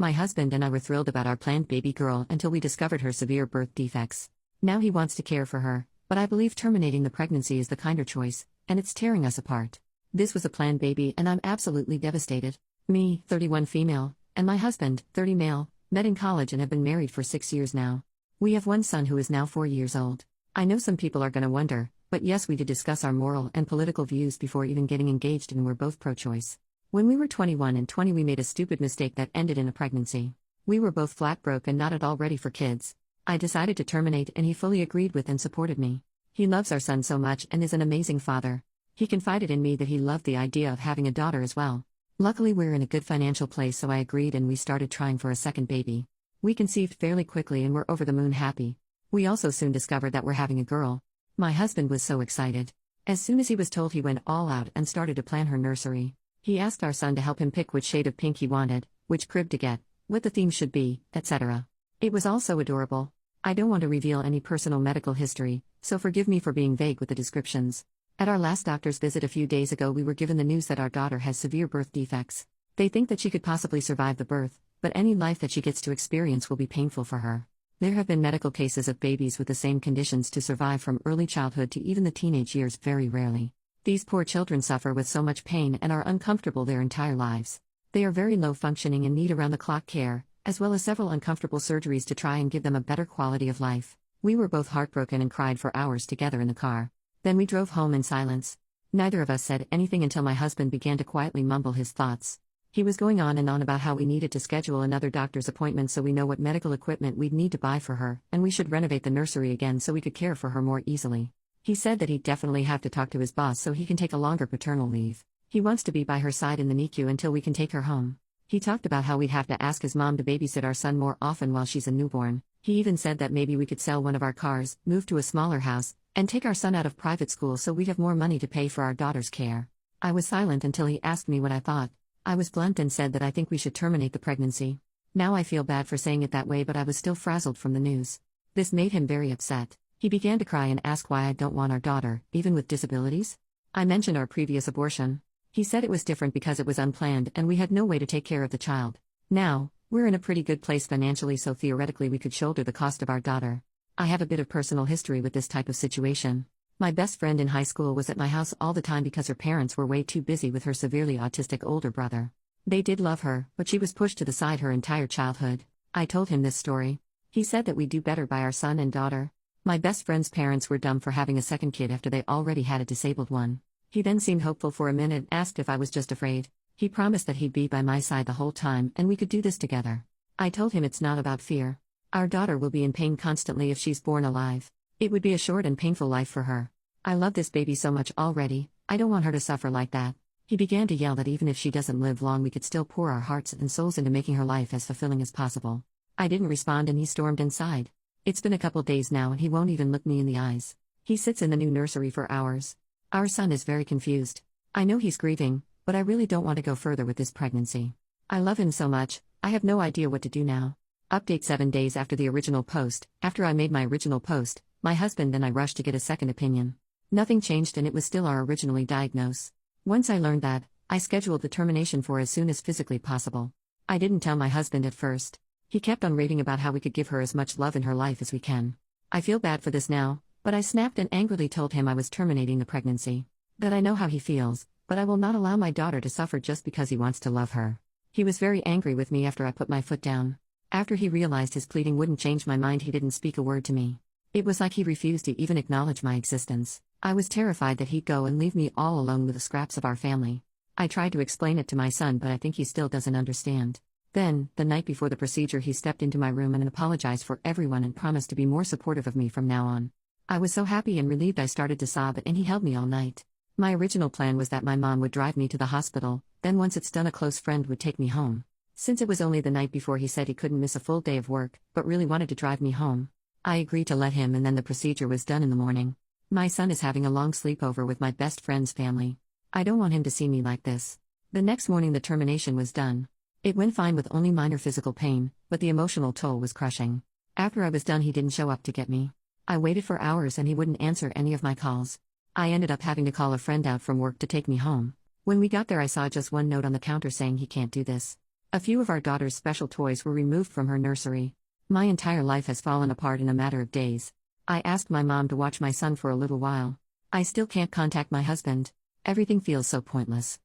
My husband and I were thrilled about our planned baby girl until we discovered her severe birth defects. Now he wants to care for her, but I believe terminating the pregnancy is the kinder choice, and it's tearing us apart. This was a planned baby and I'm absolutely devastated. Me, 31 female, and my husband, 30 male, met in college and have been married for 6 years now. We have one son who is now 4 years old. I know some people are gonna wonder, but yes, we did discuss our moral and political views before even getting engaged, and we're both pro-choice. When we were 21 and 20, we made a stupid mistake that ended in a pregnancy. We were both flat broke and not at all ready for kids. I decided to terminate and he fully agreed with and supported me. He loves our son so much and is an amazing father. He confided in me that he loved the idea of having a daughter as well. Luckily we're in a good financial place, so I agreed and we started trying for a second baby. We conceived fairly quickly and we're over the moon happy. We also soon discovered that we're having a girl. My husband was so excited. As soon as he was told, he went all out and started to plan her nursery. He asked our son to help him pick which shade of pink he wanted, which crib to get, what the theme should be, etc. It was all so adorable. I don't want to reveal any personal medical history, so forgive me for being vague with the descriptions. At our last doctor's visit a few days ago, we were given the news that our daughter has severe birth defects. They think that she could possibly survive the birth, but any life that she gets to experience will be painful for her. There have been medical cases of babies with the same conditions to survive from early childhood to even the teenage years very rarely. These poor children suffer with so much pain and are uncomfortable their entire lives. They are very low functioning and need around-the-clock care, as well as several uncomfortable surgeries to try and give them a better quality of life. We were both heartbroken and cried for hours together in the car. Then we drove home in silence. Neither of us said anything until my husband began to quietly mumble his thoughts. He was going on and on about how we needed to schedule another doctor's appointment so we know what medical equipment we'd need to buy for her, and we should renovate the nursery again so we could care for her more easily. He said that he'd definitely have to talk to his boss so he can take a longer paternal leave. He wants to be by her side in the NICU until we can take her home. He talked about how we'd have to ask his mom to babysit our son more often while she's a newborn. He even said that maybe we could sell one of our cars, move to a smaller house, and take our son out of private school so we'd have more money to pay for our daughter's care. I was silent until he asked me what I thought. I was blunt and said that I think we should terminate the pregnancy. Now I feel bad for saying it that way, but I was still frazzled from the news. This made him very upset. He began to cry and ask why I don't want our daughter, even with disabilities. I mentioned our previous abortion. He said it was different because it was unplanned and we had no way to take care of the child. Now, we're in a pretty good place financially, so theoretically we could shoulder the cost of our daughter. I have a bit of personal history with this type of situation. My best friend in high school was at my house all the time because her parents were way too busy with her severely autistic older brother. They did love her, but she was pushed to the side her entire childhood. I told him this story. He said that we'd do better by our son and daughter. My best friend's parents were dumb for having a second kid after they already had a disabled one. He then seemed hopeful for a minute and asked if I was just afraid. He promised that he'd be by my side the whole time and we could do this together. I told him it's not about fear. Our daughter will be in pain constantly if she's born alive. It would be a short and painful life for her. I love this baby so much already, I don't want her to suffer like that. He began to yell that even if she doesn't live long, we could still pour our hearts and souls into making her life as fulfilling as possible. I didn't respond and he stormed inside. It's been a couple days now and he won't even look me in the eyes. He sits in the new nursery for hours. Our son is very confused. I know he's grieving, but I really don't want to go further with this pregnancy. I love him so much, I have no idea what to do now. Update 7 days after the original post. After I made my original post, my husband and I rushed to get a second opinion. Nothing changed and it was still our originally diagnosed. Once I learned that, I scheduled the termination for as soon as physically possible. I didn't tell my husband at first. He kept on raving about how we could give her as much love in her life as we can. I feel bad for this now, but I snapped and angrily told him I was terminating the pregnancy. That I know how he feels, but I will not allow my daughter to suffer just because he wants to love her. He was very angry with me after I put my foot down. After he realized his pleading wouldn't change my mind, he didn't speak a word to me. It was like he refused to even acknowledge my existence. I was terrified that he'd go and leave me all alone with the scraps of our family. I tried to explain it to my son, but I think he still doesn't understand. Then, the night before the procedure, he stepped into my room and apologized for everyone and promised to be more supportive of me from now on. I was so happy and relieved I started to sob, and he held me all night. My original plan was that my mom would drive me to the hospital, then once it's done a close friend would take me home. Since it was only the night before, he said he couldn't miss a full day of work, but really wanted to drive me home. I agreed to let him, and then the procedure was done in the morning. My son is having a long sleepover with my best friend's family. I don't want him to see me like this. The next morning the termination was done. It went fine with only minor physical pain, but the emotional toll was crushing. After I was done, he didn't show up to get me. I waited for hours and he wouldn't answer any of my calls. I ended up having to call a friend out from work to take me home. When we got there, I saw just one note on the counter saying he can't do this. A few of our daughter's special toys were removed from her nursery. My entire life has fallen apart in a matter of days. I asked my mom to watch my son for a little while. I still can't contact my husband. Everything feels so pointless.